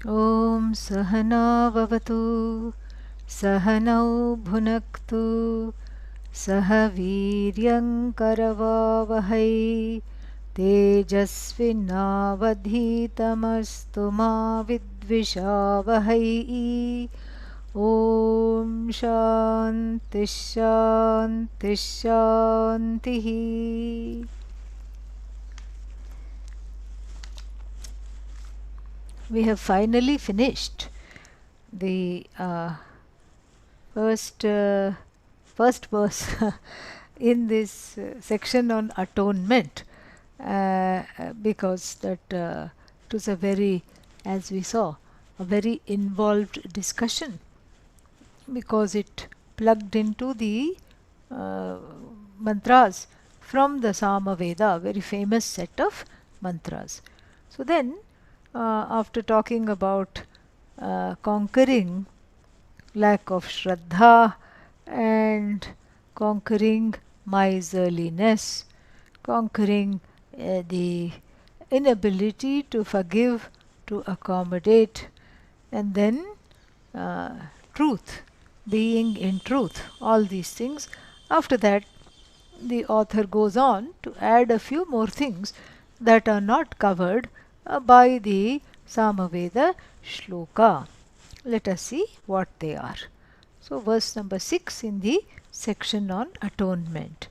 Om Sahana Vavatu Sahanau Bhunaktu Sahaviryam Karavavahai Tejasvinavadhitamastu ma vidvishavahai. Om Shanti Shanti Shanti. We have finally finished the first verse in this section on atonement, because that it was a very, as we saw, a very involved discussion, because it plugged into the uh, mantras from the Samaveda, very famous set of mantras. So then, after talking about conquering lack of Shraddha and conquering miserliness, conquering the inability to forgive, to accommodate, and then uh, truth, being in truth, all these things. After that, the author goes on to add a few more things that are not covered by the Samaveda shloka. Let us see what they are. So, verse number 6 in the section on atonement.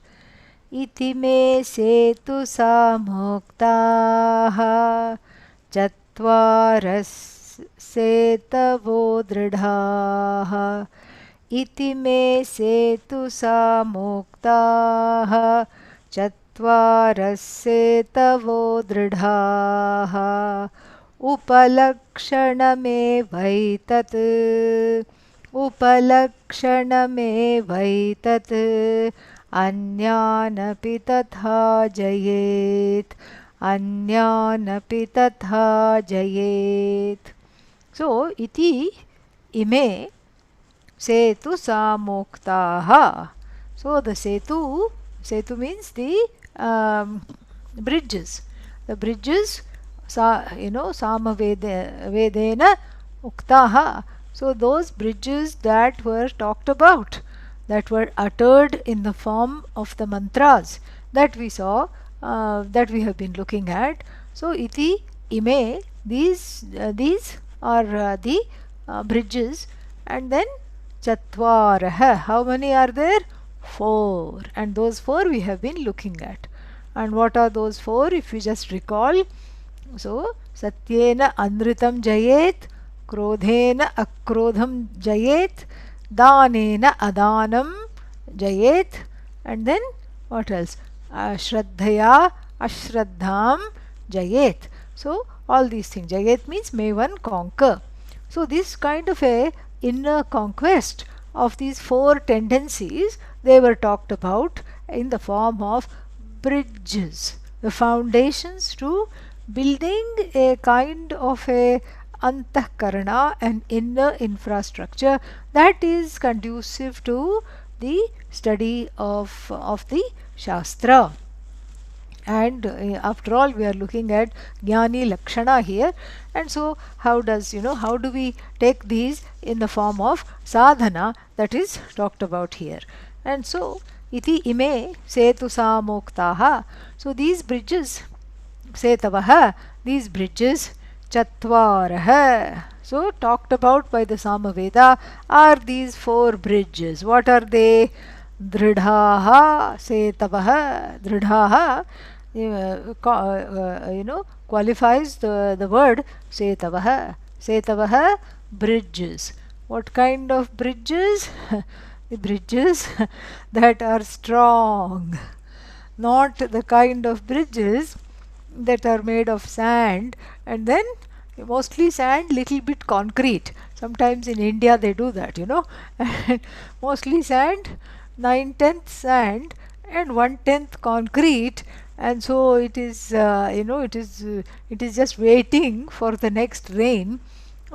Iti me setu samuktaha chatvaras setavo dridhaha. Iti me setu samuktaha chatvaras setavo dridhaha. उपलक्षणमेवैतत् उपलक्षणमेवैतत् अन्यानपि तथा जयेत् अन्यानपि तथा जयेत्. So, iti ime setu samuktaha. So, the setu means the bridges. The bridges, Samavedena Uktaha. So those bridges that were talked about, that were uttered in the form of the mantras that we saw, that we have been looking at. So iti ime, these are the bridges, and then chatvaraha. How many are there? 4. And those 4 we have been looking at. And what are those 4? If you just recall, so satyena anritam jayet, krodhena akrodham jayet, danena adanam jayet, and then what else? Shraddhaya ashraddham jayet. So all these things. Jayet means may one conquer. So this kind of a inner conquest of these 4 tendencies, they were talked about in the form of bridges, the foundations to building a kind of a antahkarana, an inner infrastructure that is conducive to the study of the Shastra. And after all, we are looking at Jnani Lakshana here, and so how do we take these in the form of sadhana that is talked about here. And so iti ime setu samuktaha. So these bridges, setavaha, these bridges, chatvaraha, so talked about by the Samaveda, are these 4 bridges. What are they? Dridhaha setavaha. Dridhaha qualifies the word setavaha. Setavaha, bridges. What kind of bridges? The bridges that are strong, not the kind of bridges that are made of sand, and then mostly sand, little bit concrete. Sometimes in India they do that, and mostly sand, 9/10 sand and 1/10 concrete, and so it is it is just waiting for the next rain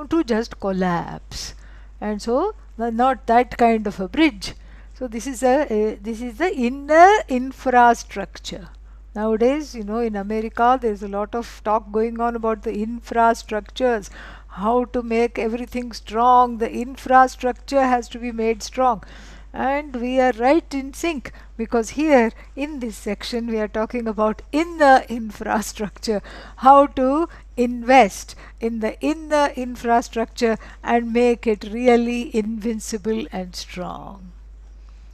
to just collapse. And so not that kind of a bridge. So this is the inner infrastructure. Nowadays, in America, there is a lot of talk going on about the infrastructures, how to make everything strong. The infrastructure has to be made strong. And we are right in sync, because here in this section we are talking about inner infrastructure, how to invest in the inner infrastructure and make it really invincible and strong.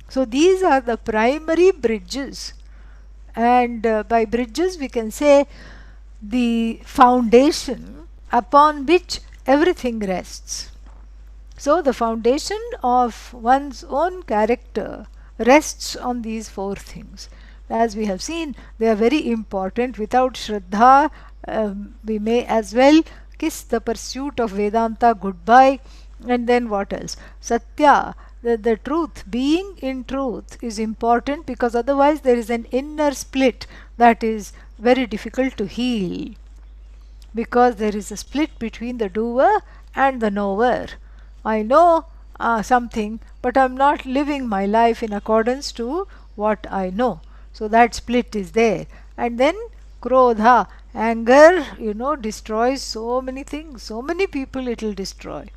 So these are the primary bridges, and by bridges we can say the foundation upon which everything rests. So the foundation of one's own character rests on these four things. As we have seen, they are very important. Without Shraddha, we may as well kiss the pursuit of Vedanta goodbye. And then what else? Satya, the truth, being in truth is important, because otherwise there is an inner split that is very difficult to heal, because there is a split between the doer and the knower. I know something, but I'm not living my life in accordance to what I know. So that split is there. And then Krodha, anger, destroys so many things, so many people it will destroy.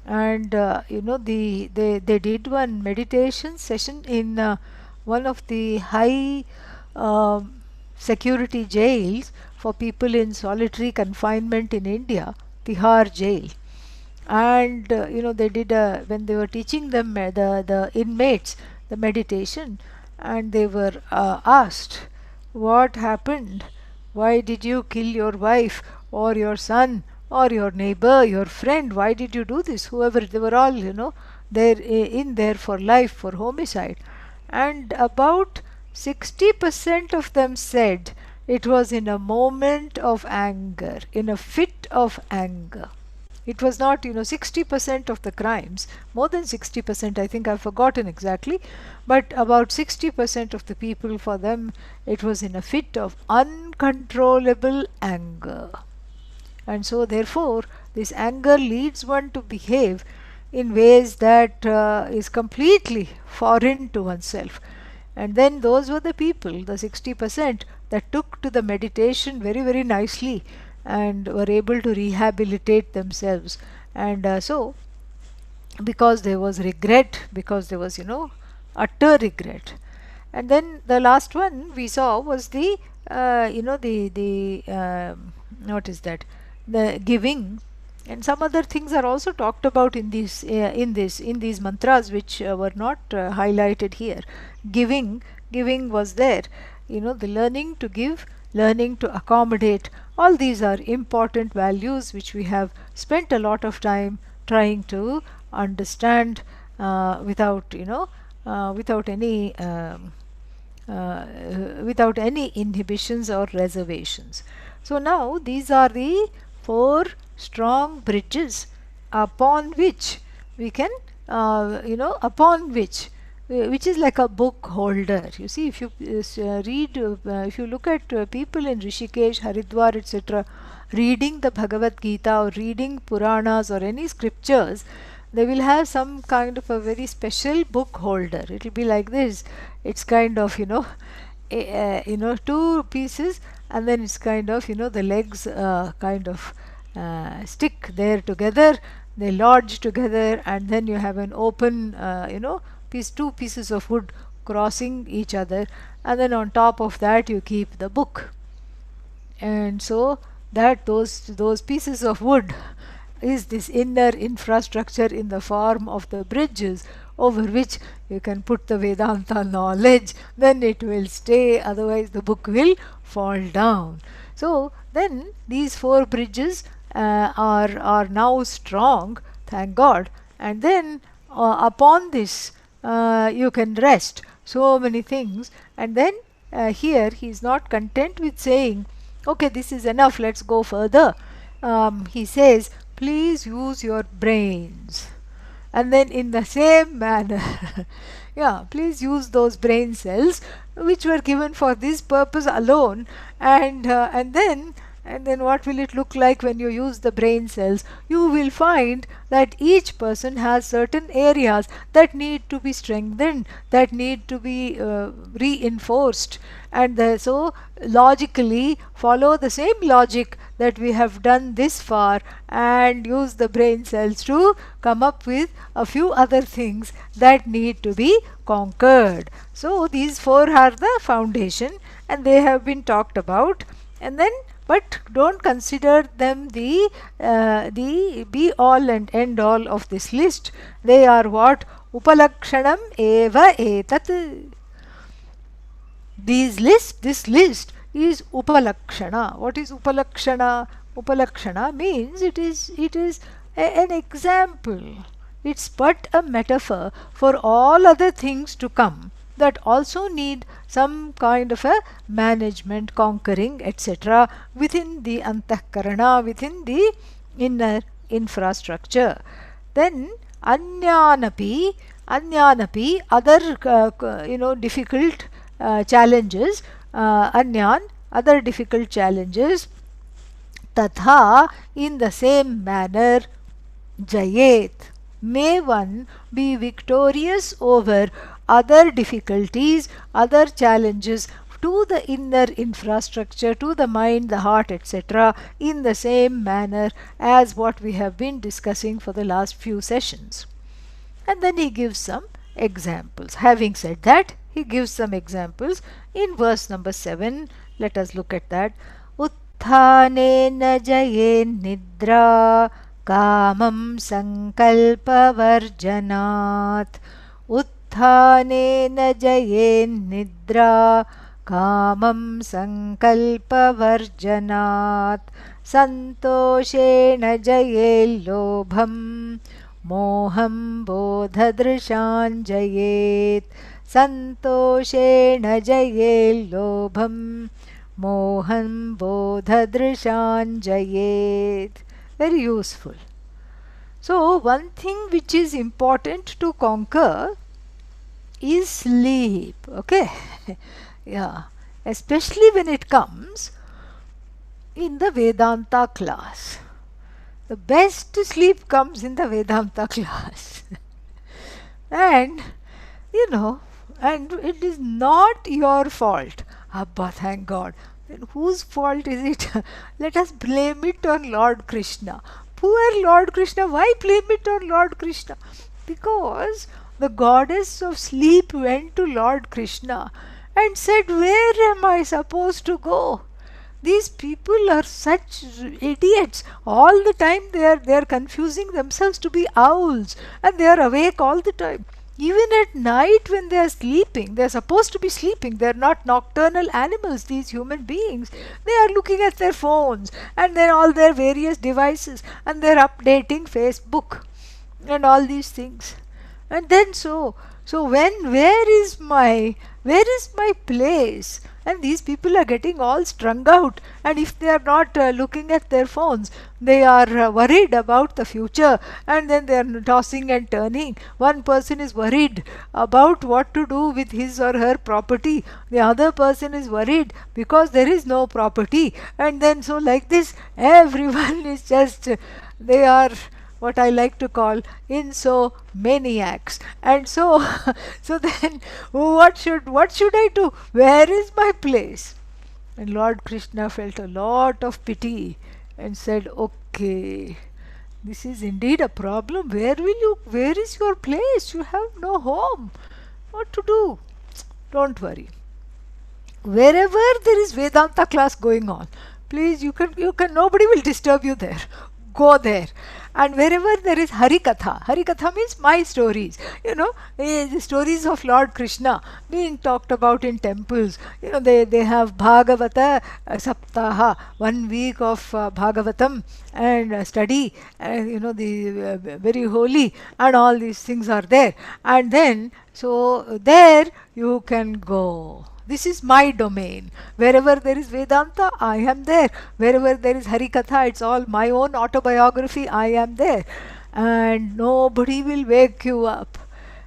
And they did one meditation session in one of the high security jails for people in solitary confinement in India, Tihar jail. And they did when they were teaching them the inmates the meditation, and they were asked, what happened, why did you kill your wife or your son or your neighbor, your friend, why did you do this? Whoever, they were all they're in there for life, for homicide. And about 60% of them said it was in a moment of anger, in a fit of anger. It was not 60% of the crimes, more than 60%, I think, I've forgotten exactly, but about 60% of the people, for them it was in a fit of uncontrollable anger. And so therefore this anger leads one to behave in ways that is completely foreign to oneself. And then those were the people, the 60%, that took to the meditation very, very nicely and were able to rehabilitate themselves. And so because there was regret, because there was utter regret. And then the last one we saw was the what is that, the giving. And some other things are also talked about in these mantras, which were not highlighted here. Giving was there, the learning to give, learning to accommodate. All these are important values which we have spent a lot of time trying to understand without any inhibitions or reservations. So now these are the four strong bridges upon which we can which is like a book holder. You see, if you if you look at people in Rishikesh, Haridwar, etc., reading the Bhagavad Gita or reading Puranas or any scriptures, they will have some kind of a very special book holder. It will be like this. It's kind of two pieces, and then it's kind of the legs kind of stick there together, they lodge together, and then you have an open two pieces of wood crossing each other, and then on top of that you keep the book. And so that those pieces of wood is this inner infrastructure in the form of the bridges over which you can put the Vedanta knowledge. Then it will stay, otherwise the book will fall down. So then these four bridges are now strong, thank God. And then upon this you can rest so many things. And then here he is not content with saying, okay, this is enough, let's go further. He says, please use your brains. And then in the same manner, yeah, please use those brain cells which were given for this purpose alone. And then And then what will it look like when you use the brain cells? You will find that each person has certain areas that need to be strengthened, that need to be reinforced, and so logically follow the same logic that we have done this far and use the brain cells to come up with a few other things that need to be conquered. So these four are the foundation and they have been talked about, and then but don't consider them the be all and end all of this list. They are what? Upalakshanam eva etat. This list is upalakshana. What is upalakshana? Upalakshana means it is an example. It's but a metaphor for all other things to come that also need some kind of a management, conquering, etc. within the antahkarana, within the inner infrastructure. Then anyanapi, other difficult challenges, anyan, other difficult challenges, tatha, in the same manner, jayet, may one be victorious over other difficulties, other challenges to the inner infrastructure, to the mind, the heart, etc., in the same manner as what we have been discussing for the last few sessions. And then he gives some examples. Having said that, he gives some examples in verse number 7. Let us look at that. Utthānena jayen nidra kamam sankalpavarjanāt. Utthānena jayen nidra kamam sankalpavarjanāt. Santoshena jayel lobham मोहं बोधदृशाञ्जयेत्. सन्तोषेण जयेत् लोभं मोहं बोधदृशाञ्जयेत्. Very useful. So one thing which is important to conquer is sleep. Okay. Yeah. Especially when it comes in the Vedanta class. The best sleep comes in the Vedanta class. And and it is not your fault. Abba, thank God. Then whose fault is it? Let us blame it on Lord Krishna. Poor Lord Krishna. Why blame it on Lord Krishna? Because the goddess of sleep went to Lord Krishna and said, where am I supposed to go? These people are such idiots. All the time they are confusing themselves to be owls, and they are awake all the time. Even at night when they are sleeping, they are supposed to be sleeping. They are not nocturnal animals, these human beings. They are looking at their phones and then all their various devices, and they are updating Facebook and all these things. And then so where is my place? And these people are getting all strung out, and if they are not looking at their phones, they are worried about the future, and then they are tossing and turning. One person is worried about what to do with his or her property. The other person is worried because there is no property. And then so like this, everyone is just, they are what I like to call insomaniacs. And so then what should I do? Where is my place? And Lord Krishna felt a lot of pity and said, okay, this is indeed a problem. Where is your place? You have no home. What to do? Don't worry. Wherever there is Vedanta class going on, please, you can nobody will disturb you there. Go there. And wherever there is Harikatha means my stories, the stories of Lord Krishna being talked about in temples. They have Bhagavata Saptaha, 1 week of Bhagavatam and study, the very holy, and all these things are there. And then, so there you can go. This is my domain. Wherever there is Vedanta, I am there. Wherever there is Harikatha, it's all my own autobiography, I am there. And nobody will wake you up.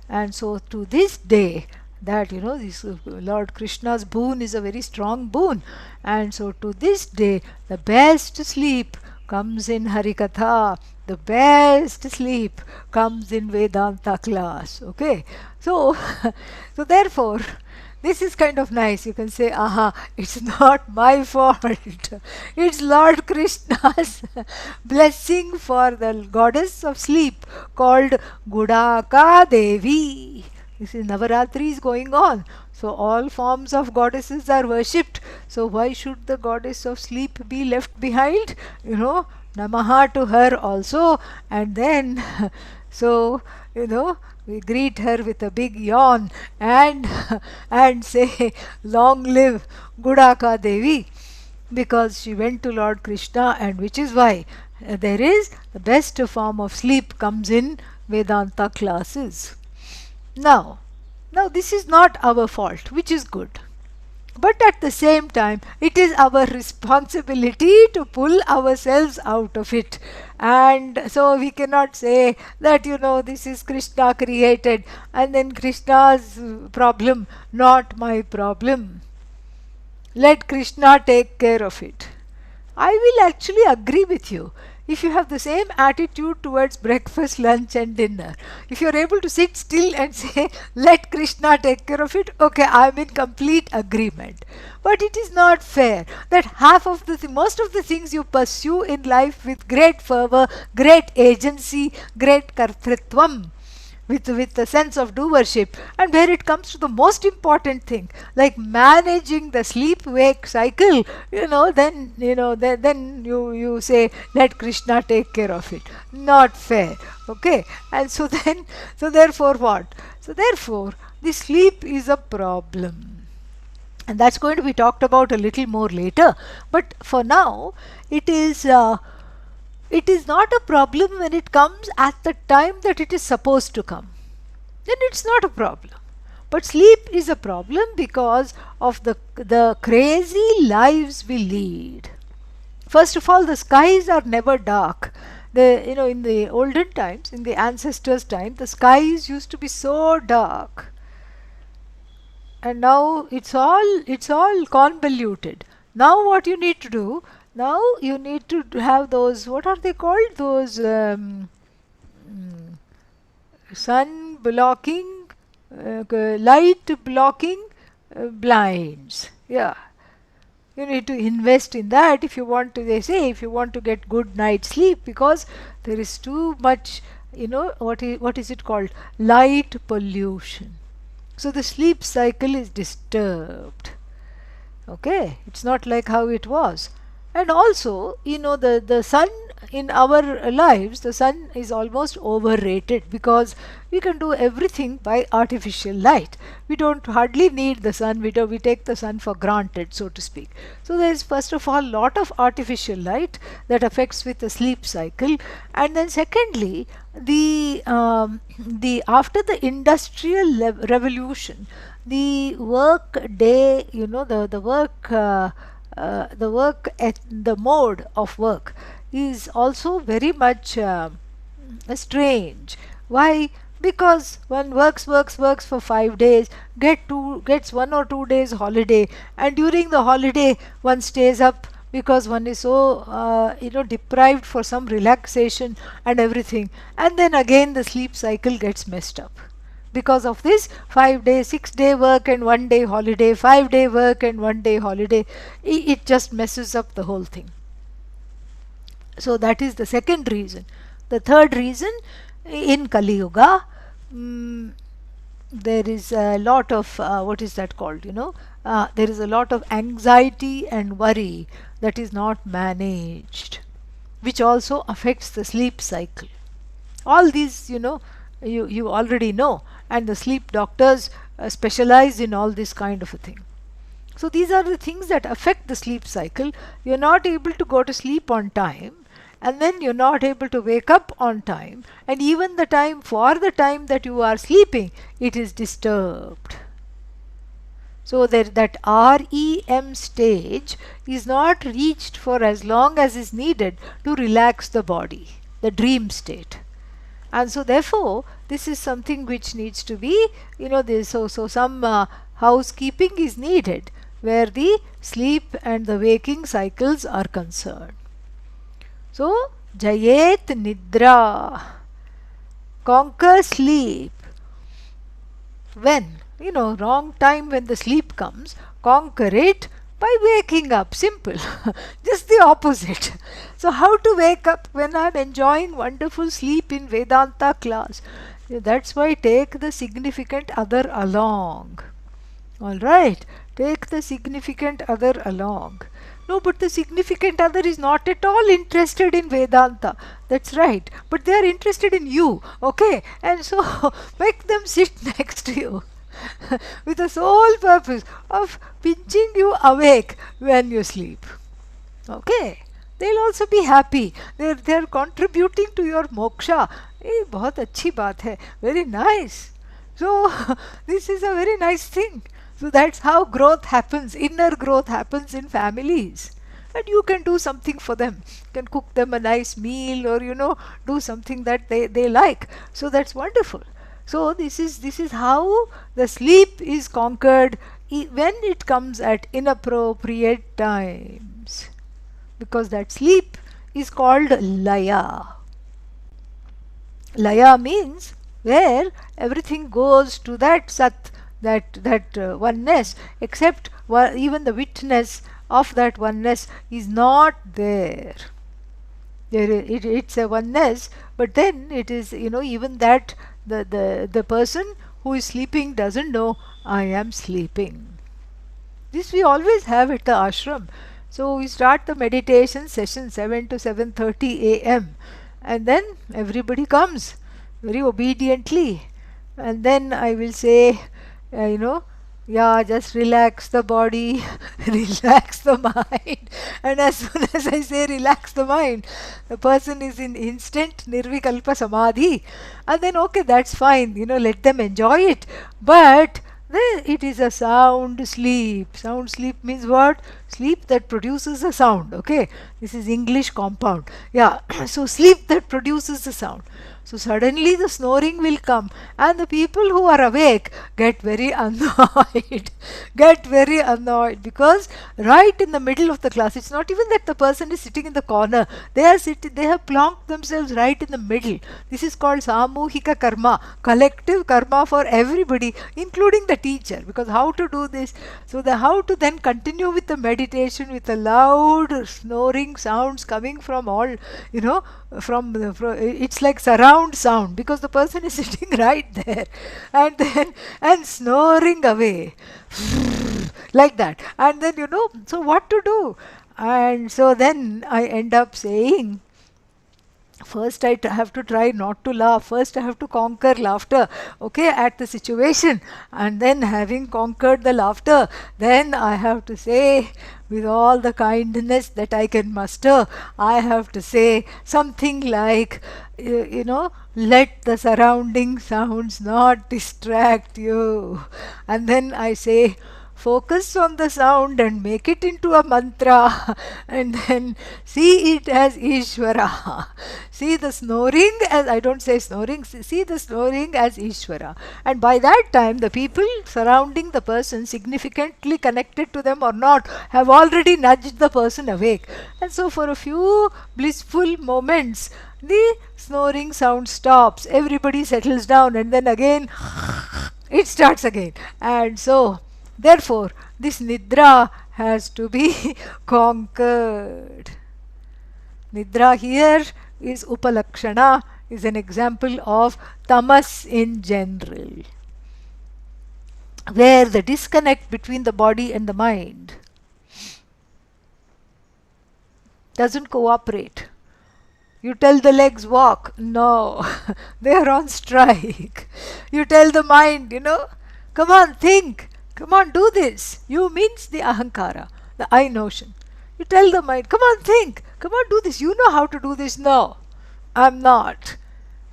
And so to this day, that this Lord Krishna's boon is a very strong boon. And so to this day the best sleep comes in Harikatha, the best sleep comes in Vedanta class. Okay, so so therefore this is kind of nice. You can say, aha, it's not my fault. It's Lord Krishna's blessing for the goddess of sleep called Gudaka Devi. This is Navaratri is going on. So all forms of goddesses are worshipped. So why should the goddess of sleep be left behind? Namaha to her also. And then, so, we greet her with a big yawn and and say, long live Gudaka Devi, because she went to Lord Krishna, and which is why there is the best form of sleep comes in Vedanta classes. Now this is not our fault, which is good. But at the same time, it is our responsibility to pull ourselves out of it. And so we cannot say that, this is Krishna created and then Krishna's problem, not my problem. Let Krishna take care of it. I will actually agree with you. If you have the same attitude towards breakfast, lunch and dinner, if you are able to sit still and say, let Krishna take care of it, okay, I am in complete agreement. But it is not fair that most of the things you pursue in life with great fervor, great agency, great kartritvam, with a sense of doership, and where it comes to the most important thing, like managing the sleep-wake cycle, then you say, let Krishna take care of it. Not fair. Okay, and so therefore what? So therefore, the sleep is a problem, and that's going to be talked about a little more later. But for now, it is not a problem when it comes at the time that it is supposed to come. Then it's not a problem. But sleep is a problem because of the crazy lives we lead. First of all, the skies are never dark. In the olden times, in the ancestors' time, the skies used to be so dark. And now it's all convoluted. Now what you need to do? Now you need to have those, what are they called? Those sun blocking, light blocking blinds. Yeah. You need to invest in that if you want to, they say, if you want to get good night's sleep, because there is too much, what is it called? Light pollution. So the sleep cycle is disturbed. Okay, it's not like how it was. And also, the sun in our lives, the sun is almost overrated, because we can do everything by artificial light. We don't hardly need the sun. We take the sun for granted, so to speak. So there is first of all lot of artificial light that affects with the sleep cycle, and then secondly, the after the industrial revolution, the work day, the mode of work is also very much strange. Why? Because one works for 5 days, gets 1 or 2 days holiday, and during the holiday one stays up because one is so deprived for some relaxation and everything, and then again the sleep cycle gets messed up. Because of this 5-day, 6-day work and 1 day holiday, 5-day work and 1 day holiday, it just messes up the whole thing. So that is the second reason. The third reason, in Kali Yuga, there is a lot of, what is that called, there is a lot of anxiety and worry that is not managed, which also affects the sleep cycle. All these, you already know, and the sleep doctors specialize in all this kind of a thing. So these are the things that affect the sleep cycle. You are not able to go to sleep on time, and then you are not able to wake up on time, and even the time that you are sleeping, it is disturbed. So that REM stage is not reached for as long as is needed to relax the body, the dream state. And so therefore this is something which needs to be, this, so some housekeeping is needed where the sleep and the waking cycles are concerned. So jayet nidra, conquer sleep. When, wrong time, when the sleep comes, conquer it by waking up. Simple. Just the opposite. So how to wake up when I'm enjoying wonderful sleep in Vedanta class? That's why take the significant other along. Alright, take the significant other along. No, but the significant other is not at all interested in Vedanta. That's right. But they are interested in you. Okay? And so make them sit next to you with the sole purpose of pinching you awake when you sleep. Okay? They'll also be happy. They're contributing to your moksha. बहुत अच्छी बात है. Very nice. So this is a very nice thing. So that's how growth happens, inner growth happens in families. And you can do something for them. You can cook them a nice meal, or do something that they like. So that's wonderful. So this is how the sleep is conquered when it comes at inappropriate times. Because that sleep is called laya. Laya means where everything goes to that sat, that oneness, except even the witness of that oneness is not there. It's a oneness, but then it is, even that the person who is sleeping doesn't know I am sleeping. This we always have at the ashram. So we start the meditation session 7 to 7:30 a.m. and then everybody comes very obediently, and then I will say, just relax the body, relax the mind. And as soon as I say relax the mind, the person is in instant nirvikalpa samadhi. And then, okay, that's fine, let them enjoy it. But then it is a sound sleep. Sound sleep means what? Sleep that produces a sound. Okay, this is English compound. Yeah, so sleep that produces a sound. So suddenly the snoring will come, and the people who are awake get very annoyed. Because right in the middle of the class, it's not even that the person is sitting in the corner. They have plonked themselves right in the middle. This is called samuhika karma, collective karma for everybody, including the teacher. Because how to do this? So how to then continue with the meditation with the loud snoring sounds coming from all, from it's like surround sound, because the person is sitting right there, and snoring away like that. And then, so what to do? And so then I end up saying, first I have to try not to laugh. First I have to conquer laughter, okay, at the situation. And then, having conquered the laughter, then I have to say, with all the kindness that I can muster, I have to say something like, let the surrounding sounds not distract you. And then I say, focus on the sound and make it into a mantra, and then see it as Ishvara. See the snoring as, I don't say snoring, see the snoring as Ishvara. And by that time, the people surrounding the person, significantly connected to them or not, have already nudged the person awake. And so for a few blissful moments, the snoring sound stops, everybody settles down, and then again it starts again. And so therefore, this nidra has to be conquered. Nidra here is upalakshana, is an example of tamas in general, where the disconnect between the body and the mind doesn't cooperate. You tell the legs walk, no, they are on strike. You tell the mind, come on, think. Come on, do this. You means the ahankara, the I notion. You tell the mind, come on, think. Come on, do this. You know how to do this. No, I'm not.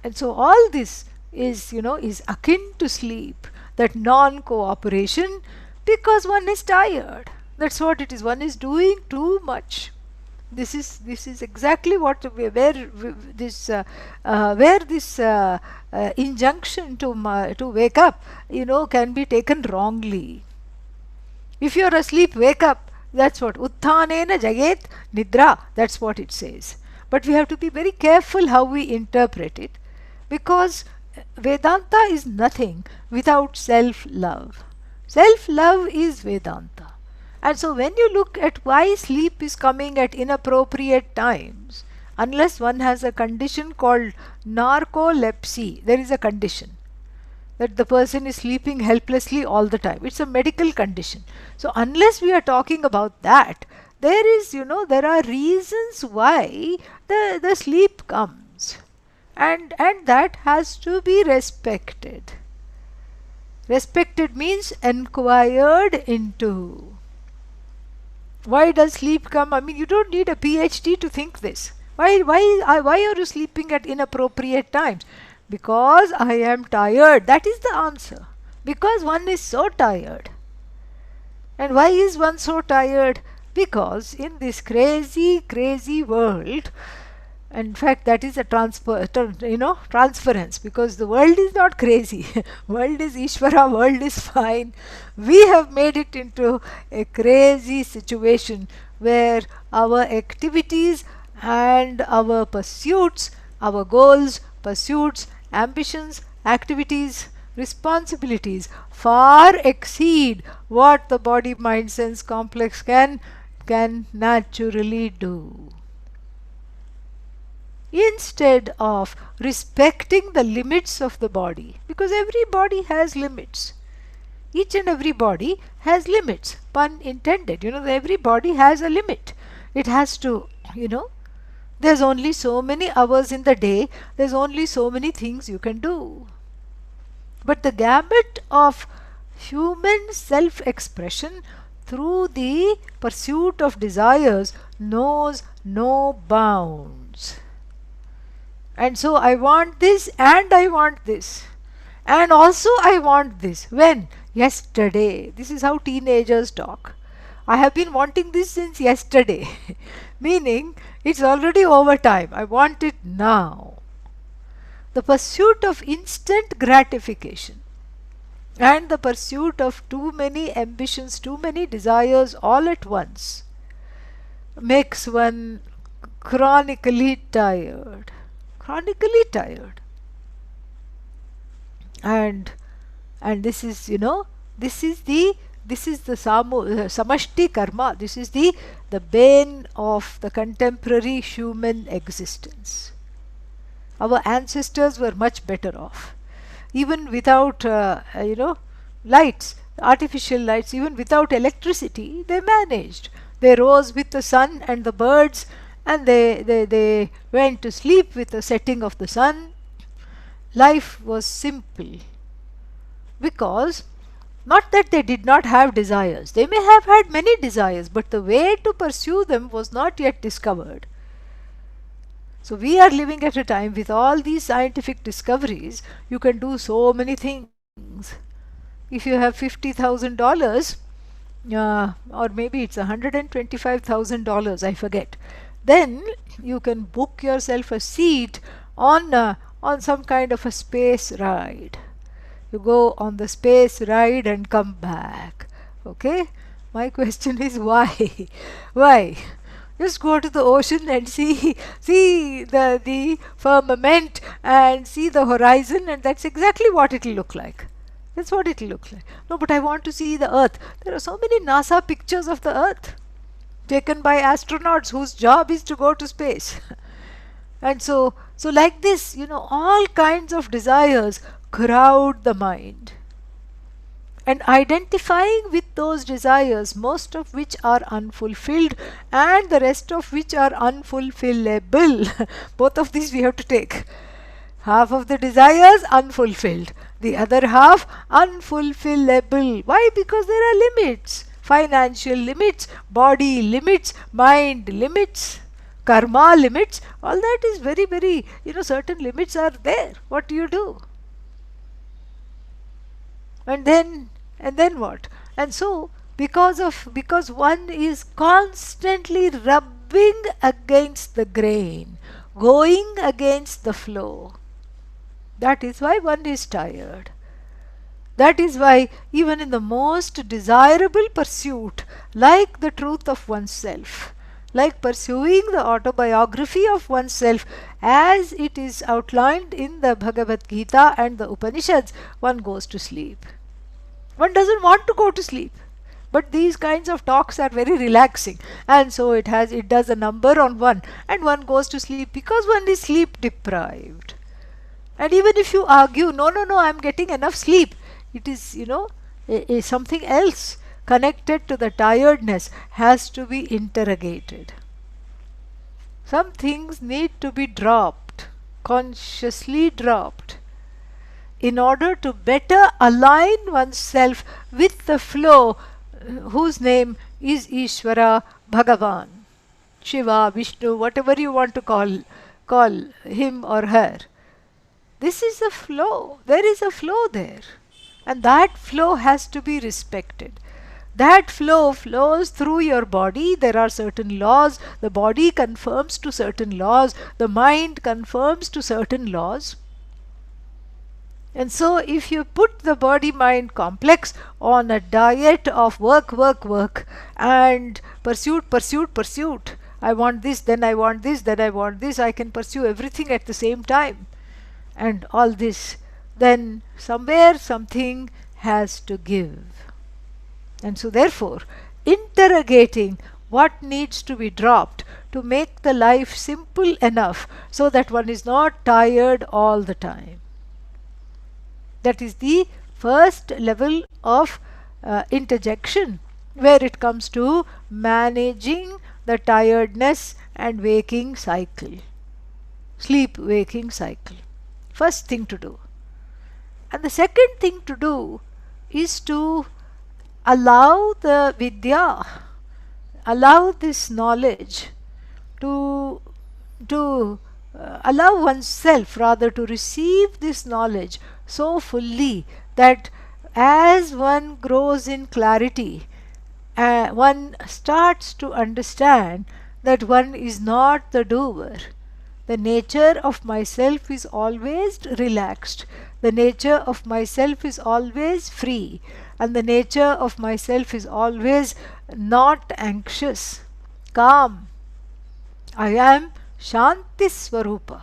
And so all this is, is akin to sleep, that non-cooperation, because one is tired. That's what it is. One is doing too much. This is exactly what where this injunction to wake up, can be taken wrongly. If you are asleep, wake up. That's what Utthanena Jaget Nidra. That's what it says. But we have to be very careful how we interpret it, because Vedanta is nothing without self-love. Self-love is Vedanta. And so when you look at why sleep is coming at inappropriate times, unless one has a condition called narcolepsy, there is a condition that the person is sleeping helplessly all the time. It's a medical condition. So unless we are talking about that, there are reasons why the sleep comes. And that has to be respected. Respected means inquired into. Why does sleep come? I mean, you don't need a PhD to think this. Why are you sleeping at inappropriate times? Because I am tired. That is the answer. Because one is so tired. And why is one so tired? Because in this crazy, crazy world, in fact, that is a transference, because the world is not crazy. World is Ishvara, world is fine. We have made it into a crazy situation where our activities and our pursuits, our goals, pursuits, ambitions, activities, responsibilities far exceed what the body, mind, sense complex can naturally do. Instead of respecting the limits of the body, because every body has limits. Each and every body has limits, pun intended. Every body has a limit. It has to, there's only so many hours in the day, there's only so many things you can do. But the gamut of human self-expression through the pursuit of desires knows no bounds. And so I want this and I want this. And also I want this. When? Yesterday. This is how teenagers talk. I have been wanting this since yesterday. Meaning, it's already over time. I want it now. The pursuit of instant gratification and the pursuit of too many ambitions, too many desires all at once makes one chronically tired. Chronically tired. And this is, this is the samashti karma. This is the bane of the contemporary human existence. Our ancestors were much better off. Even without, lights, artificial lights, even without electricity, they managed. They rose with the sun and the birds, and they went to sleep with the setting of the sun. Life was simple, because not that they did not have desires. They may have had many desires, but the way to pursue them was not yet discovered. So we are living at a time with all these scientific discoveries. You can do so many things. If you have $50,000, or maybe it's $125,000, I forget, then you can book yourself a seat on some kind of a space ride. You go on the space ride and come back. Okay? My question is why? Why? Just go to the ocean and see the firmament and see the horizon, and that's exactly what it will look like. That's what it will look like. No, but I want to see the Earth. There are so many NASA pictures of the Earth taken by astronauts whose job is to go to space. And so like this, all kinds of desires crowd the mind. And identifying with those desires, most of which are unfulfilled and the rest of which are unfulfillable. Both of these we have to take. Half of the desires unfulfilled, the other half unfulfillable. Why? Because there are limits. Financial limits, body limits, mind limits, karma limits. All that is very, very, certain limits are there. What do you do? And then what? And so because one is constantly rubbed moving against the grain, going against the flow. That is why one is tired. That is why even in the most desirable pursuit, like the truth of oneself, like pursuing the autobiography of oneself as it is outlined in the Bhagavad Gita and the Upanishads, one goes to sleep. One doesn't want to go to sleep. But these kinds of talks are very relaxing, and so it does a number on one, and one goes to sleep because one is sleep deprived. And even if you argue, no, I'm getting enough sleep, it is, something else connected to the tiredness has to be interrogated. Some things need to be dropped, consciously dropped, in order to better align oneself with the flow whose name is Ishvara, Bhagavan, Shiva, Vishnu, whatever you want to call him or her. This is a flow. There is a flow there. And that flow has to be respected. That flow flows through your body. There are certain laws. The body conforms to certain laws. The mind conforms to certain laws. And so if you put the body-mind complex on a diet of work, and pursuit, I want this, then I want this, then I want this, I can pursue everything at the same time, and all this, then somewhere something has to give. And so therefore, interrogating what needs to be dropped to make the life simple enough so that one is not tired all the time. That is the first level of interjection, where it comes to managing the tiredness and waking cycle, sleep-waking cycle. First thing to do. And the second thing to do is to allow the vidya, allow this knowledge to allow oneself rather to receive this knowledge so fully that as one grows in clarity, one starts to understand that one is not the doer. The nature of myself is always relaxed. The nature of myself is always free. And the nature of myself is always not anxious, calm. I am Shanti Swarupa.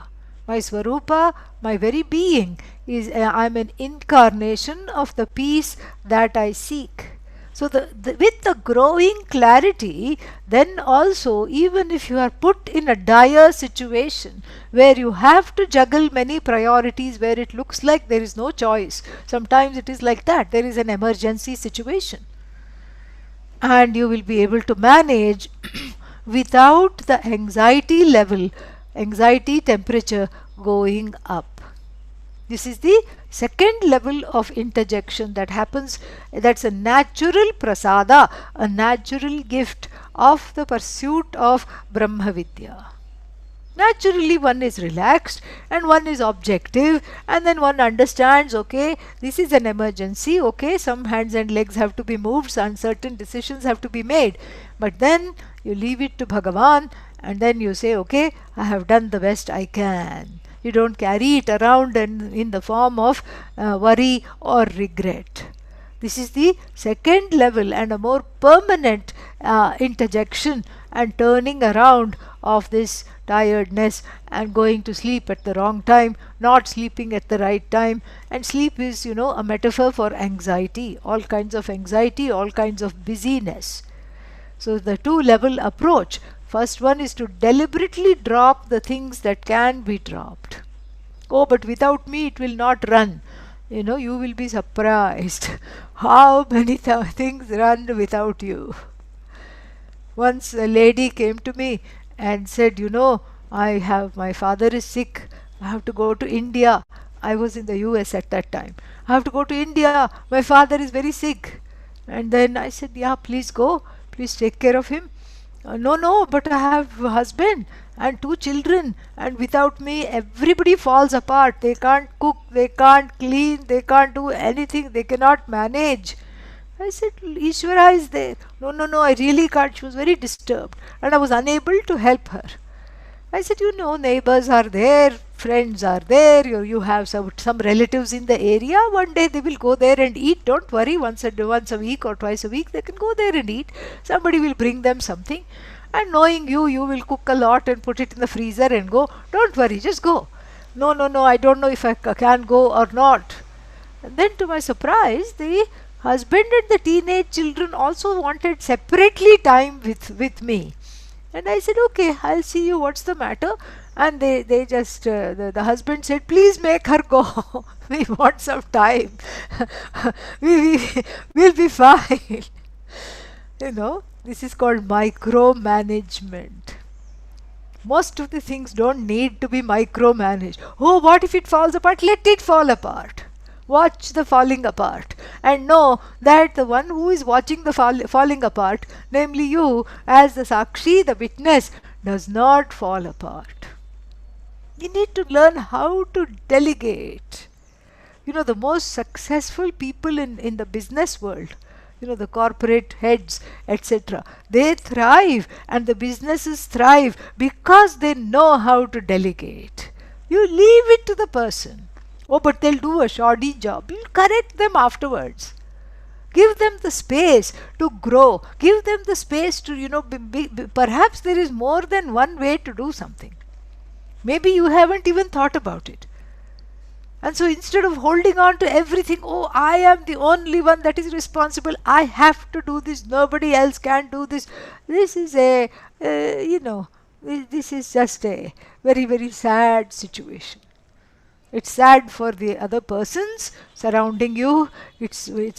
My Swarupa, my very being, I am an incarnation of the peace that I seek. So with the growing clarity, then also, even if you are put in a dire situation where you have to juggle many priorities, where it looks like there is no choice, sometimes it is like that, there is an emergency situation, and you will be able to manage without the anxiety level, anxiety temperature going up. This is the second level of interjection that happens. That's a natural prasada, a natural gift of the pursuit of Brahma Vidya. Naturally one is relaxed and one is objective, and then one understands, okay, this is an emergency, okay, some hands and legs have to be moved, and certain decisions have to be made. But then you leave it to Bhagavan, and then you say, okay, I have done the best I can. You don't carry it around and in the form of worry or regret. This is the second level and a more permanent interjection and turning around of this tiredness and going to sleep at the wrong time, not sleeping at the right time. And sleep is, a metaphor for anxiety, all kinds of anxiety, all kinds of busyness. So the two-level approach. First one is to deliberately drop the things that can be dropped. Oh, but without me it will not run. You will be surprised how many things run without you. Once a lady came to me and said, my father is sick. I have to go to India. I was in the US at that time. I have to go to India. My father is very sick. And then I said, yeah, please go. Please take care of him. No, but I have a husband and 2 children, and without me everybody falls apart. They can't cook, they can't clean, they can't do anything, they cannot manage. I said, Ishvara is there. No, no, no, I really can't. She was very disturbed and I was unable to help her. I said, neighbors are there, friends are there, you have some relatives in the area. One day they will go there and eat. Don't worry, once a week or twice a week they can go there and eat. Somebody will bring them something. And knowing you will cook a lot and put it in the freezer and go. Don't worry, just go. No, no, no, I don't know if I can go or not. And then to my surprise, the husband and the teenage children also wanted separately time with me. And I said, okay, I'll see you, what's the matter? And they just, the husband said, please make her go. We want some time. We'll be fine. This is called micromanagement. Most of the things don't need to be micromanaged. Oh, what if it falls apart? Let it fall apart. Watch the falling apart and know that the one who is watching the falling apart, namely you as the Sakshi, the witness, does not fall apart. You need to learn how to delegate. The most successful people in the business world, the corporate heads, etc., they thrive and the businesses thrive because they know how to delegate. You leave it to the person. Oh, but they'll do a shoddy job. You'll correct them afterwards. Give them the space to grow. Give them the space to, perhaps there is more than one way to do something. Maybe you haven't even thought about it. And so instead of holding on to everything, oh, I am the only one that is responsible, I have to do this, nobody else can do this. This is this is just a very, very sad situation. It's sad for the other persons surrounding you.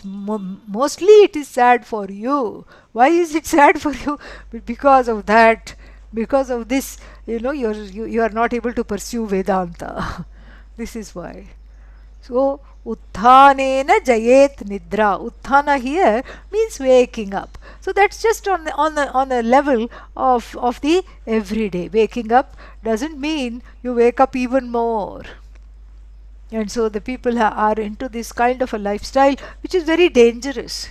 Mostly it is sad for you. Why is it sad for you? Because of that. Because of this, you are not able to pursue Vedanta. This is why. So, Utthanena Jayet Nidra. Utthana here means waking up. So that's just on a level of the everyday. Waking up doesn't mean you wake up even more. And so the people are into this kind of a lifestyle which is very dangerous.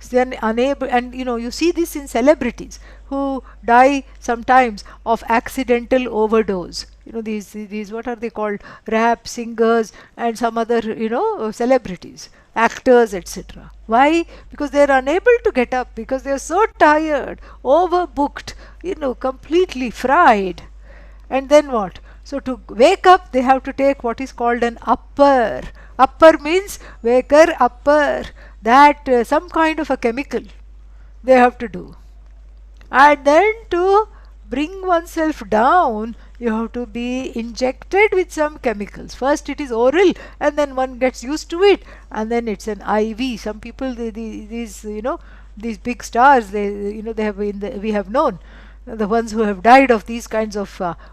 They are unable, and you see this in celebrities who die sometimes of accidental overdose. These what are they called? Rap singers and some other celebrities, actors, etc. Why? Because they are unable to get up, because they are so tired, overbooked, completely fried. And then what? So to wake up, they have to take what is called an upper. Upper means waker, upper. That some kind of a chemical they have to do. And then to bring oneself down, you have to be injected with some chemicals. First it is oral, and then one gets used to it, and then it's an IV. Some people, these big stars, they have we have known. The ones who have died of these kinds of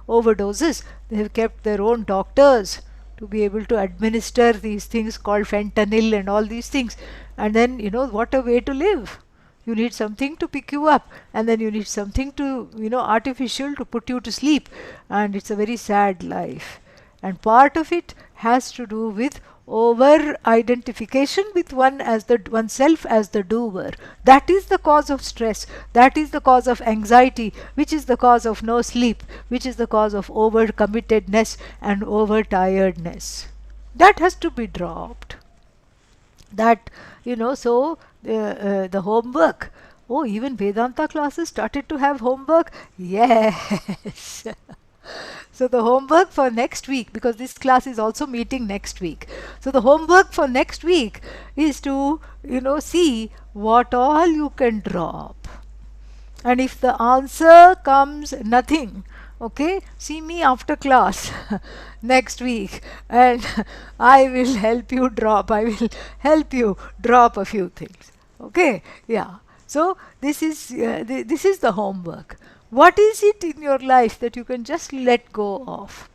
overdoses, they have kept their own doctors to be able to administer these things called fentanyl and all these things. And then, what a way to live. You need something to pick you up, and then you need something to, artificial to put you to sleep. And it's a very sad life. And part of it has to do with over identification with oneself as the doer. That is the cause of stress. That is the cause of anxiety, which is the cause of no sleep, which is the cause of overcommittedness and overtiredness. That has to be dropped. That, so the homework. Oh, even Vedanta classes started to have homework? Yes. So the homework for next week, because this class is also meeting next week. So the homework for next week is to, see what all you can drop. And if the answer comes nothing, okay, see me after class next week, and I will help you drop. I will help you drop a few things. Okay, yeah. So this is the homework. What is it in your life that you can just let go of?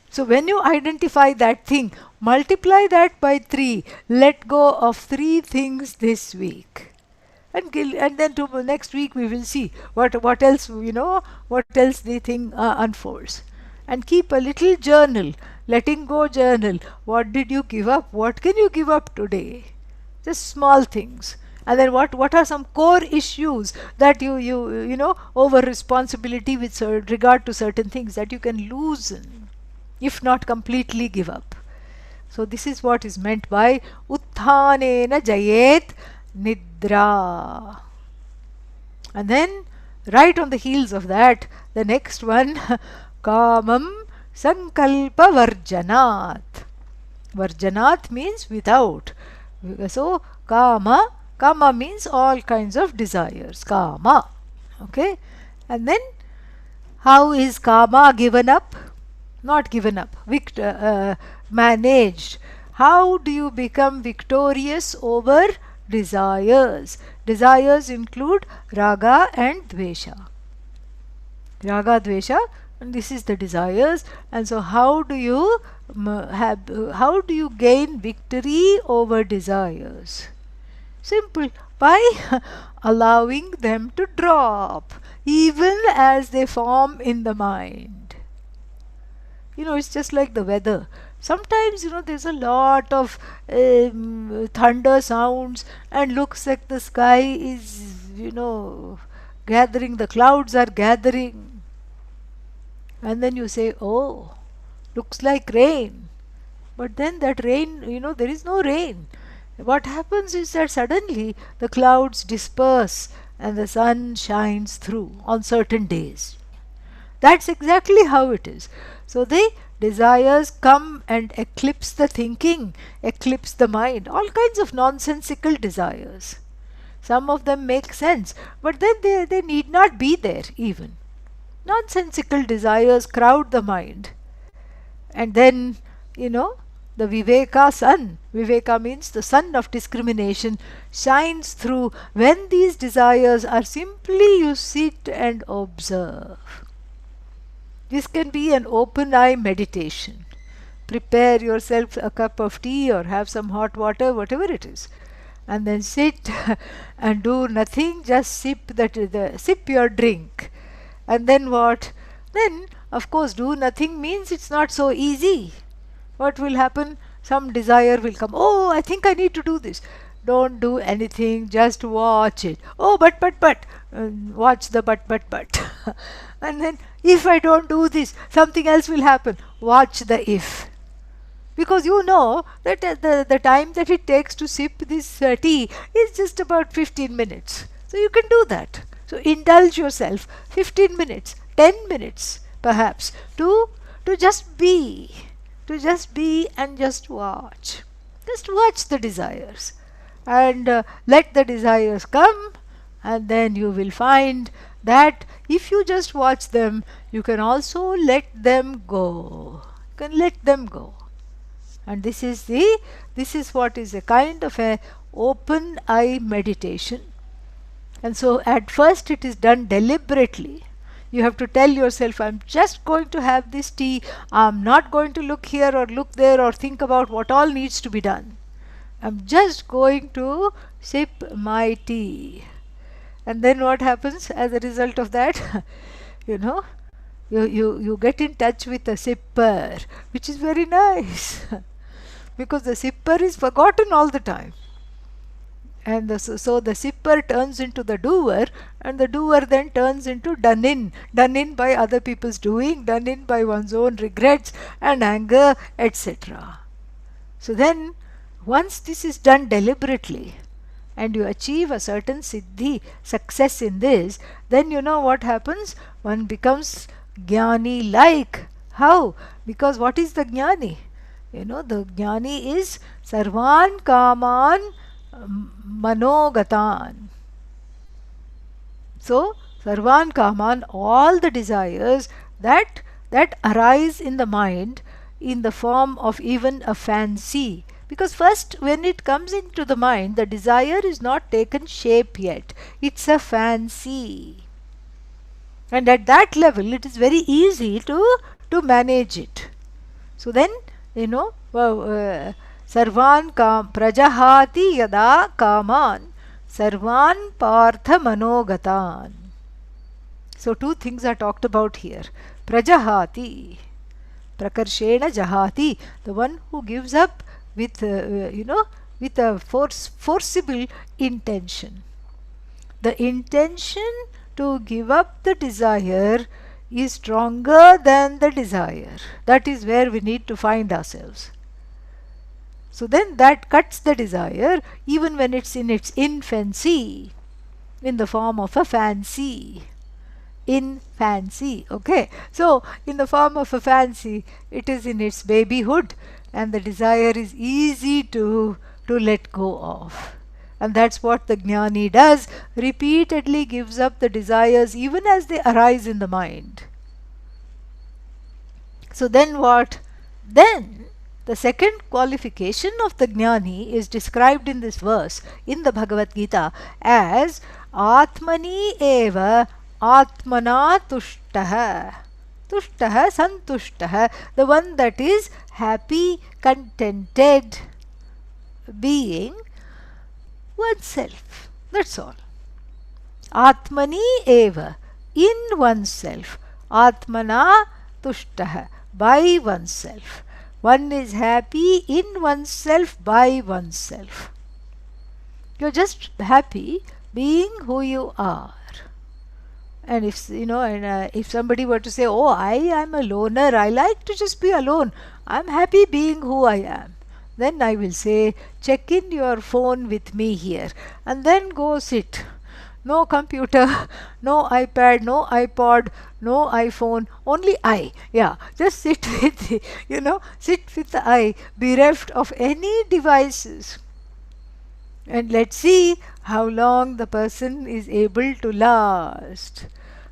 So when you identify that thing, multiply that by 3. Let go of 3 things this week. And then to next week we will see what else, what else the thing unfolds. And keep a little journal, letting go journal. What did you give up? What can you give up today? just small things. And then what are some core issues that you know, over responsibility with regard to certain things that you can loosen, if not completely give up. So this is what is meant by utthanena jayet nidra. And then right on the heels of that, the next one, kamam sankalpa varjanat. Varjanat means without. So kama means all kinds of desires, kama. Okay. And then how is kama given up? Not given up, managed. How do you become victorious over desires? Desires include raga and dvesha. Raga, dvesha, and this is the desires. And so how do you gain victory over desires? Simple, by allowing them to drop, even as they form in the mind. You know, it's just like the weather. Sometimes, you know, there's a lot of thunder sounds and looks like the sky is, you know, gathering, the clouds are gathering. And then you say, oh, looks like rain. But then that rain, you know, there is no rain. What happens is that suddenly the clouds disperse and the sun shines through on certain days. That's exactly how it is. So the desires come and eclipse the thinking, eclipse the mind, all kinds of nonsensical desires. Some of them make sense, but then they need not be there even. Nonsensical desires crowd the mind. And then, you know, the Viveka sun, Viveka means the sun of discrimination, shines through when these desires are simply you sit and observe. This can be an open eye meditation. Prepare yourself a cup of tea or have some hot water, whatever it is, and then sit and do nothing, just sip your drink. And then what? Then, of course, do nothing means it's not so easy. What will happen? Some desire will come. Oh, I think I need to do this. Don't do anything, just watch it. Oh, but. Watch the but. And then, if I don't do this, something else will happen. Watch the if. Because you know that the time that it takes to sip this tea is just about 15 minutes. So you can do that. So indulge yourself 15 minutes, 10 minutes perhaps to just be. To just be and just watch. Just watch the desires. And let the desires come, and then you will find that if you just watch them, you can also let them go. You can let them go. And this is what is a kind of a open eye meditation. And so at first it is done deliberately. You have to tell yourself, I'm just going to have this tea. I'm not going to look here or look there or think about what all needs to be done. I'm just going to sip my tea. And then what happens as a result of that? You know, you get in touch with a sipper, which is very nice. Because the sipper is forgotten all the time. And so the sipper turns into the doer, and the doer then turns into done in by other people's doing, done in by one's own regrets and anger, etc. So then, once this is done deliberately, and you achieve a certain siddhi, success in this, then you know what happens? One becomes jnani like. How? Because what is the jnani? You know, the jnani is sarvan kaman manogatan. So, sarvan kaman, all the desires that arise in the mind in the form of even a fancy. Because first, when it comes into the mind, the desire is not taken shape yet. It's a fancy. And at that level, it is very easy to manage it. So then, you know, sarvan prajahati yada kaman sarvan partha manogatan. So two things are talked about here. Prajahati, prakarshena jahati, the one who gives up with, with a forcible intention. The intention to give up the desire is stronger than the desire. That is where we need to find ourselves. So then that cuts the desire even when it's in its infancy, in the form of a fancy. In fancy, okay? So in the form of a fancy, it is in its babyhood, and the desire is easy to let go of. And that's what the jnani does, repeatedly gives up the desires even as they arise in the mind. So then what? Then the second qualification of the jnani is described in this verse in the Bhagavad Gita as Atmani eva Atmana tushtah. Tushtah, santushtah, the one that is happy, contented, being oneself. That's all. Atmani eva, in oneself. Atmana tushtah, by oneself. One is happy in oneself, by oneself. You're just happy being who you are. And if if somebody were to say, oh, I am a loner, I like to just be alone, I'm happy being who I am, then I will say, check in your phone with me here, and then go sit. No computer, no iPad, no iPod, no iPhone, only I. Yeah, just sit with sit with the I, bereft of any devices. And let's see how long the person is able to last.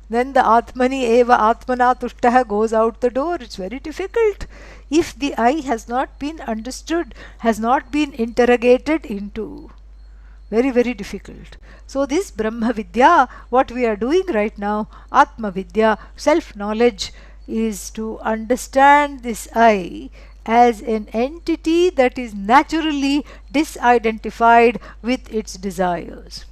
Then the Atmani eva Atmana tushtah goes out the door. It's very difficult if the I has not been understood, has not been interrogated into. Very, very difficult. So this Brahma Vidya, what we are doing right now, Atma Vidya, self-knowledge, is to understand this I as an entity that is naturally disidentified with its desires.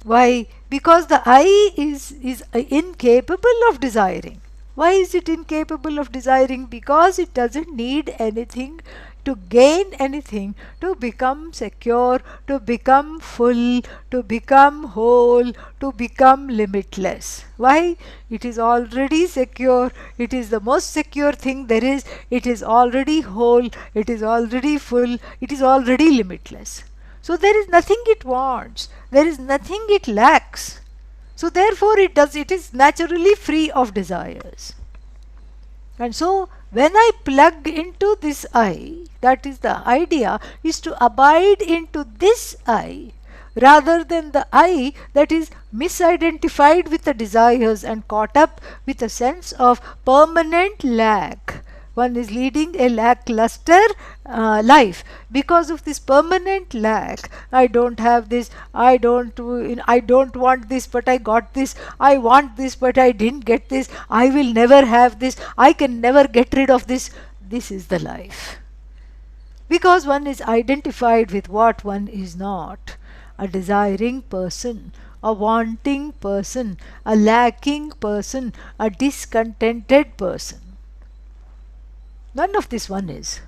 Why? Because the I is incapable of desiring. Why is it incapable of desiring? Because it doesn't need anything to gain anything, to become secure, to become full, to become whole, to become limitless. Why? It is already secure. It is the most secure thing there is. It is already whole. It is already full. It is already limitless. So there is nothing it wants. There is nothing it lacks. So therefore it is naturally free of desires. And so when I plug into this I, that is the idea, is to abide into this I rather than the I that is misidentified with the desires and caught up with a sense of permanent lack. One is leading a lackluster life because of this permanent lack. I don't have this, I don't want this, but I got this. I want this, but I didn't get this. I will never have this. I can never get rid of this. This is the life. Because one is identified with what one is not. A desiring person, a wanting person, a lacking person, a discontented person. None of this one is.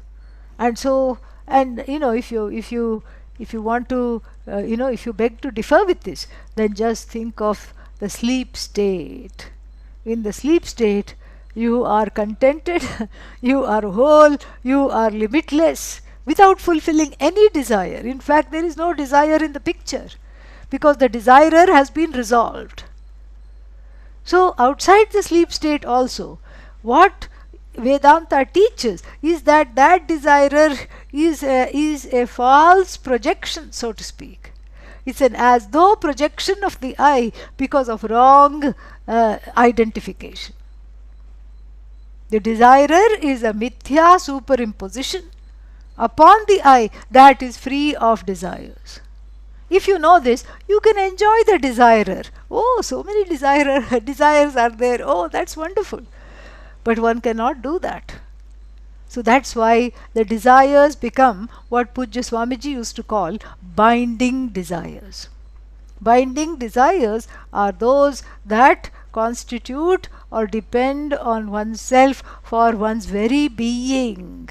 And so, and if you want to if you beg to differ with this, then just think of the sleep state. In the sleep state, you are contented, you are whole, you are limitless, without fulfilling any desire. In fact, there is no desire in the picture, because the desirer has been resolved. So outside the sleep state also, what Vedanta teaches is that desirer is a false projection, so to speak. It's an as though projection of the I because of wrong identification. The desirer is a mithya superimposition upon the I that is free of desires. If you know this, you can enjoy the desirer. Oh, so many desires are there. Oh, that's wonderful. But one cannot do that. So that's why the desires become what Pujya Swamiji used to call binding desires. Binding desires are those that constitute or depend on oneself for one's very being.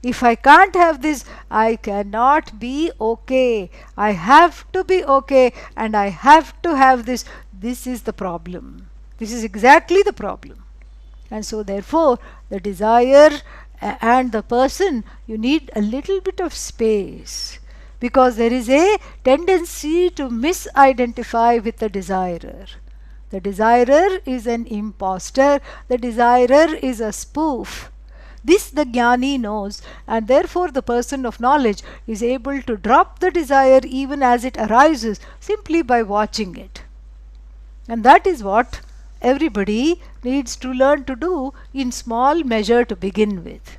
If I can't have this, I cannot be okay. I have to be okay, and I have to have this. This is the problem. This is exactly the problem. And so therefore the desire and the person, you need a little bit of space, because there is a tendency to misidentify with the desirer. The desirer is an impostor, the desirer is a spoof. This the jnani knows, and therefore the person of knowledge is able to drop the desire even as it arises simply by watching it. And that is what everybody needs to learn to do in small measure to begin with.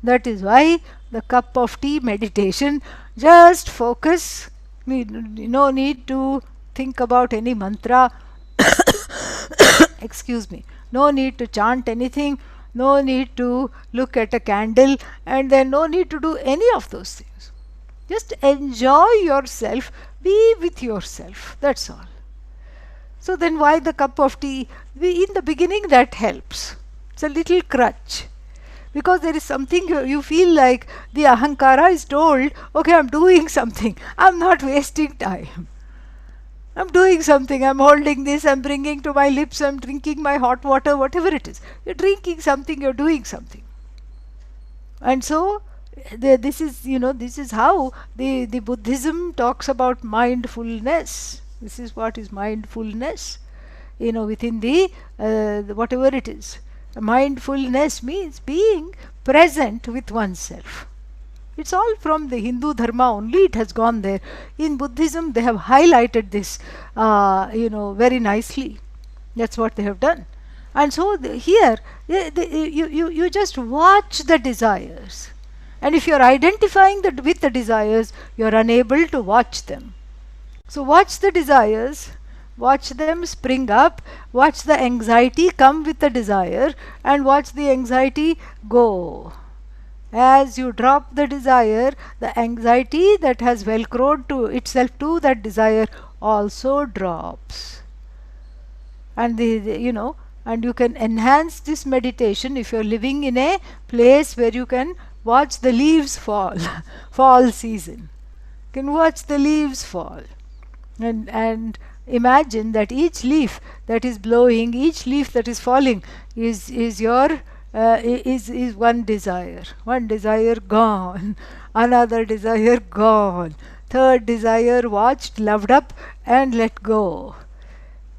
That is why the cup of tea meditation, just focus, no need to think about any mantra, excuse me, no need to chant anything, no need to look at a candle, and then no need to do any of those things. Just enjoy yourself, be with yourself, that's all. So then why the cup of tea? In the beginning that helps. It's a little crutch. Because there is something you feel like the ahankara is told, okay, I'm doing something. I'm not wasting time. I'm doing something. I'm holding this, I'm bringing to my lips, I'm drinking my hot water, whatever it is. You're drinking something, you're doing something. And so this is how the Buddhism talks about mindfulness. This is what is mindfulness, within the whatever it is. Mindfulness means being present with oneself. It's all from the Hindu dharma only, it has gone there. In Buddhism, they have highlighted this, very nicely. That's what they have done. And so here, you just watch the desires. And if you are identifying with the desires, you are unable to watch them. So watch the desires, watch them spring up, watch the anxiety come with the desire, and watch the anxiety go. As you drop the desire, the anxiety that has velcroed to itself to that desire also drops. And and you can enhance this meditation if you are living in a place where you can watch the leaves fall, fall season. You can watch the leaves fall. And imagine that each leaf that is blowing, each leaf that is falling is one desire gone, another desire gone, third desire watched, loved up, and let go.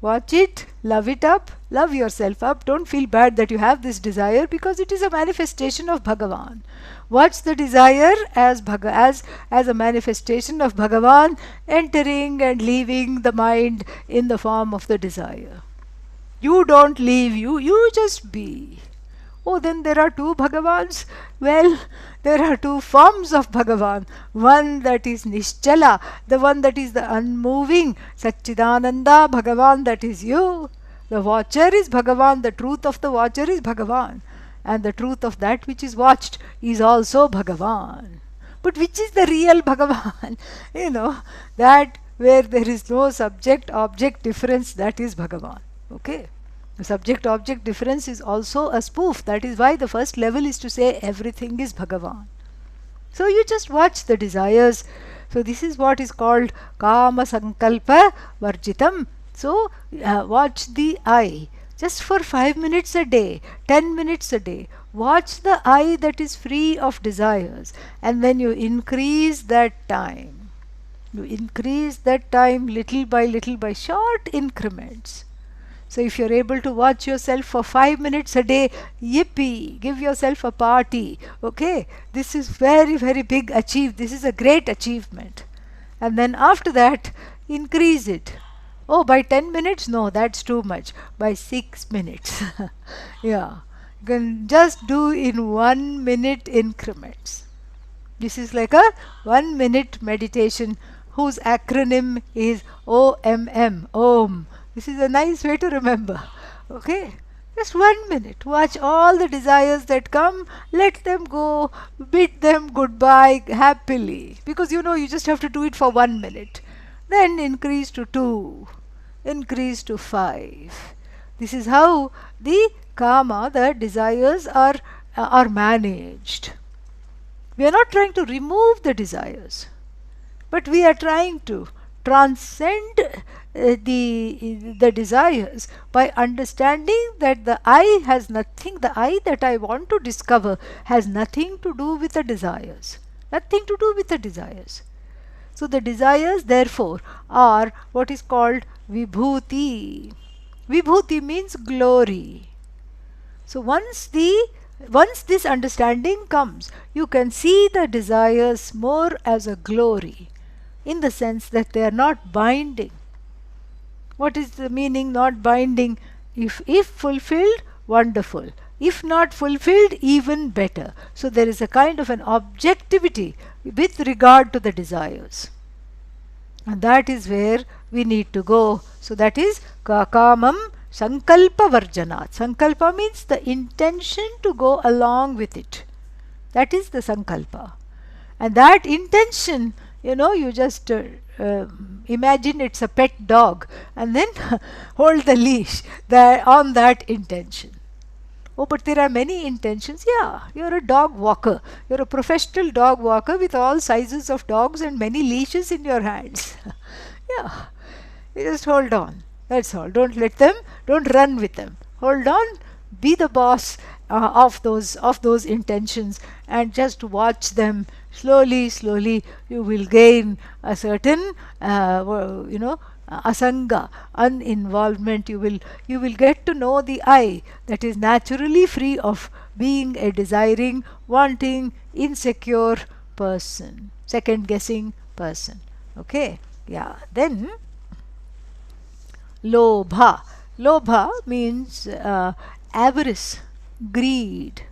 Watch it, love it up, love yourself up. Don't feel bad that you have this desire, because it is a manifestation of Bhagavan. Watch the desire as a manifestation of Bhagavan entering and leaving the mind in the form of the desire. You don't leave, you just be. Oh, then there are two Bhagavans? Well, there are two forms of Bhagavan. One that is Nischala, the one that is the unmoving, Satchidananda Bhagavan, that is you. The watcher is Bhagavan, the truth of the watcher is Bhagavan. And the truth of that which is watched is also Bhagavan. But which is the real Bhagavan? That where there is no subject-object difference, that is Bhagavan. Okay? The subject-object difference is also a spoof. That is why the first level is to say everything is Bhagavan. So you just watch the desires. So this is what is called Kama Sankalpa Varjitam. So watch the eye. Just for 5 minutes a day, 10 minutes a day, watch the eye that is free of desires, and then you increase that time. You increase that time little by short increments. So if you're able to watch yourself for 5 minutes a day, yippee, give yourself a party. Okay, this is very, very big achievement. This is a great achievement. And then after that, increase it. Oh, by 10 minutes? No, that's too much. By 6 minutes. Yeah. You can just do in 1 minute increments. This is like a 1 minute meditation whose acronym is OMM. Om. This is a nice way to remember. Okay? Just 1 minute. Watch all the desires that come. Let them go. Bid them goodbye happily. Because you just have to do it for 1 minute. Then increase to 2, increase to 5. This is how the karma, the desires are managed. We are not trying to remove the desires, but we are trying to transcend the desires by understanding that the I that I want to discover has nothing to do with the desires. Nothing to do with the desires. So the desires therefore are what is called vibhuti. Vibhuti means glory. So once this understanding comes, you can see the desires more as a glory, in the sense that they are not binding. What is the meaning not binding? If fulfilled, wonderful. If not fulfilled, even better. So there is a kind of an objectivity with regard to the desires. And that is where we need to go. So that is kakamam sankalpa varjanat. Sankalpa means the intention to go along with it. That is the sankalpa. And that intention, you just imagine it's a pet dog and then hold the leash on that intention. Oh, but there are many intentions. Yeah, you're a dog walker. You're a professional dog walker with all sizes of dogs and many leashes in your hands. Yeah, you just hold on. That's all. Don't run with them. Hold on, be the boss of those intentions, and just watch them. Slowly you will gain a certain asanga, uninvolvement. You will get to know the I that is naturally free of being a desiring, wanting, insecure person, second guessing person. Okay, yeah. Then lobha. Lobha means avarice, greed.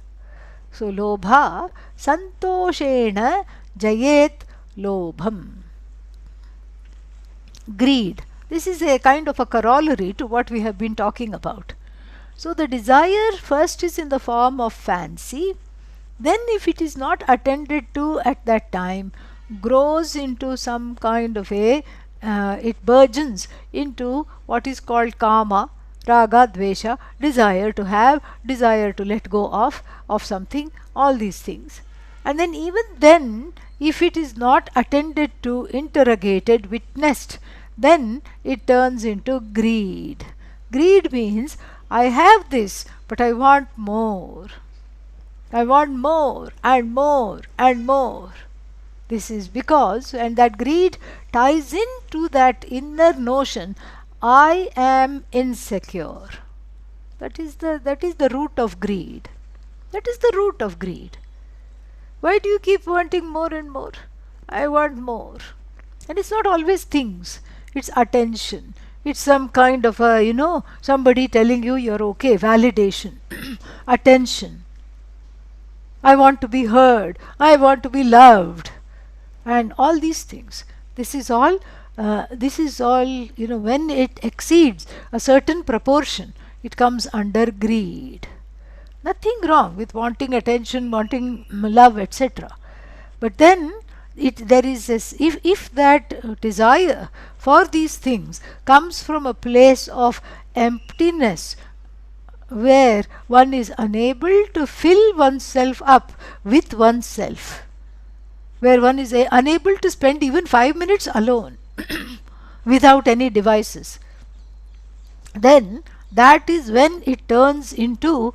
So lobha santoshena jayet lobham. Greed. This is a kind of a corollary to what we have been talking about. So the desire first is in the form of fancy, then if it is not attended to at that time, grows into some kind of it burgeons into what is called kama, raga, dvesha, desire to have, desire to let go of something, all these things. And then even then, if it is not attended to, interrogated, witnessed, then it turns into greed. Greed means, I have this, but I want more. I want more and more and more. This is because, and that greed ties into that inner notion, I am insecure. That is the root of greed. That is the root of greed. Why do you keep wanting more and more? I want more. And it's not always things. It's attention. It's some kind of somebody telling you you're okay, validation, attention. I want to be heard. I want to be loved. And all these things. This is all, when it exceeds a certain proportion, it comes under greed. Nothing wrong with wanting attention, wanting love, etc. But then there is this, if that desire for these things comes from a place of emptiness, where one is unable to fill oneself up with oneself, where one is unable to spend even 5 minutes alone without any devices, then that is when it turns into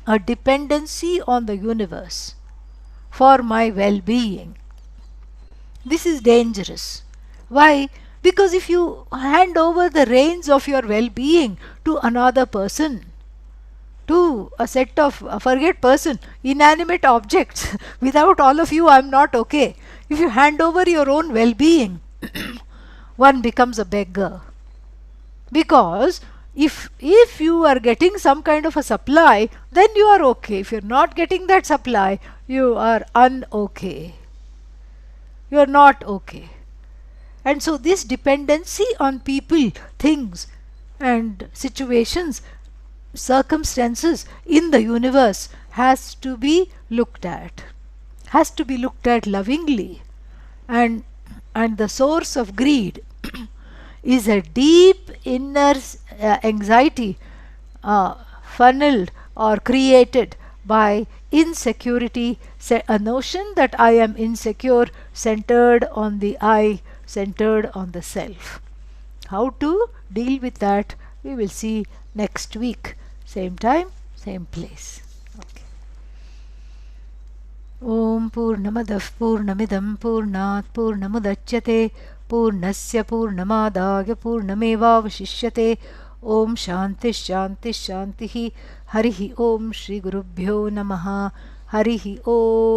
a dependency on the universe for my well-being. This is dangerous. Why? Because if you hand over the reins of your well-being to another person, to a set of, forget person, inanimate objects, without all of you I'm not okay. If you hand over your own well-being, one becomes a beggar. Because if you are getting some kind of a supply, then you are okay. If you're not getting that supply, you are un-okay. You are not okay. And so this dependency on people, things and situations, circumstances in the universe has to be looked at. Has to be looked at lovingly. And the source of greed is a deep inner anxiety funneled or created by insecurity, a notion that I am insecure, centered on the I, centered on the self. How to deal with that, we will see next week. Same time, same place. Okay. Om Purnamadah Purnamidam Purnat Purnamudachyate Purnasya Purnamadaya Purnamevavashishyate. Om Shanti Shanti Shantihi. Harihi Om Shri Gurubhyo Namaha. Harihi Om.